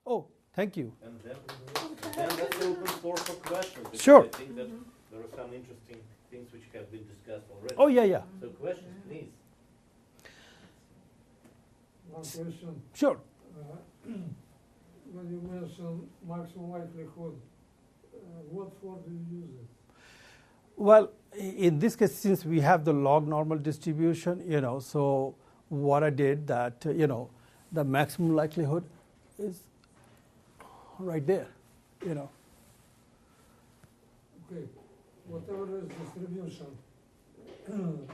Oh, thank you. And then let's open floor for questions. Sure. I think that there are some interesting things which have been discussed already. Oh, yeah, yeah. So questions, please. One question. Sure. When you mention maximum likelihood, what for do you use it? Well, in this case, since we have the log normal distribution, so what I did that, the maximum likelihood is right there, Okay, whatever is distribution.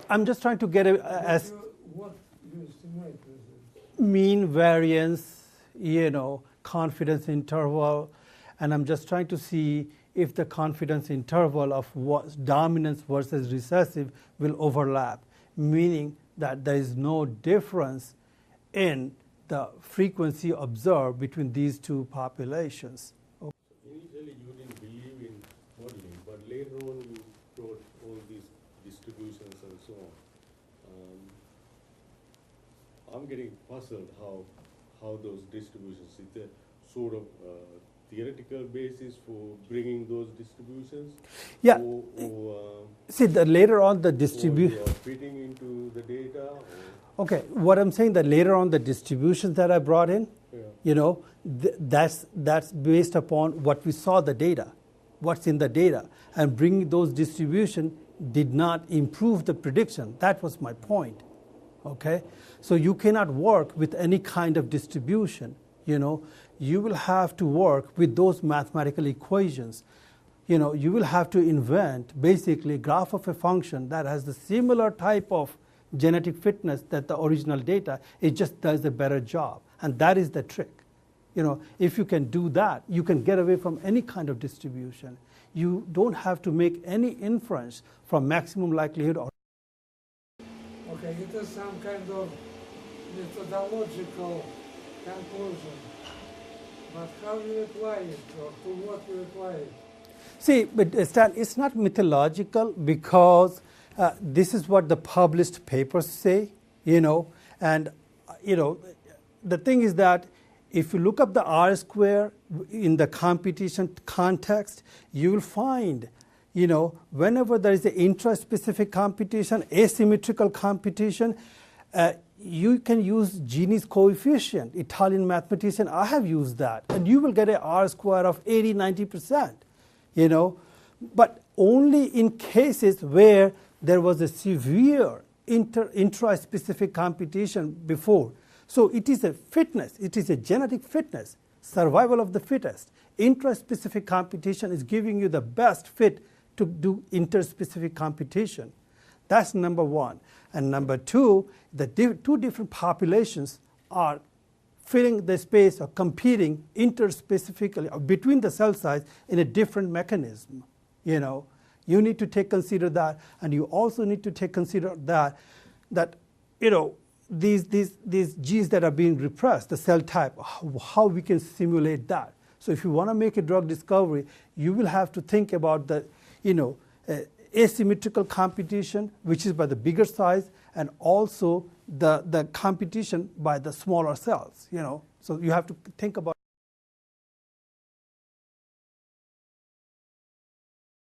I'm just trying to get as What you estimate is it? mean variance, confidence interval, and I'm just trying to see if the confidence interval of what dominance versus recessive will overlap, meaning that there is no difference in the frequency observed between these two populations. Initially, you didn't believe in modeling, but later on, you brought all these distributions and so on. I'm getting puzzled how those distributions, is there sort of theoretical basis for bringing those distributions? Yeah. Or See, later on the distribution. Or you are fitting into the data? Or Okay, what I'm saying that later on the distributions that I brought in, yeah. That's based upon what we saw the data, what's in the data, and bringing those distribution did not improve the prediction. That was my point. Okay, so you cannot work with any kind of distribution. You will have to work with those mathematical equations. You will have to invent basically a graph of a function that has the similar type of genetic fitness that the original data. It just does a better job, and that is the trick. If you can do that, you can get away from any kind of distribution. You don't have to make any inference from maximum likelihood. Okay, it is some kind of methodological conclusion, but how you apply it, or to what you apply it? See, but Stan, it's not mythological because this is what the published papers say, and the thing is that if you look up the R square in the competition context, you will find, whenever there is an intraspecific competition, asymmetrical competition, you can use Gini's coefficient. Italian mathematician, I have used that, and you will get an R square of 80-90%, but only in cases where there was a severe intraspecific competition before. So it is a fitness, it is a genetic fitness, survival of the fittest. Intraspecific competition is giving you the best fit to do interspecific competition. That's number one. And number two, the two different populations are filling the space or competing interspecifically or between the cell size in a different mechanism. You need to consider that, and you also need to consider that these genes that are being repressed, the cell type, how we can simulate that. So if you want to make a drug discovery, you will have to think about the asymmetrical competition, which is by the bigger size, and also the competition by the smaller cells. So you have to think about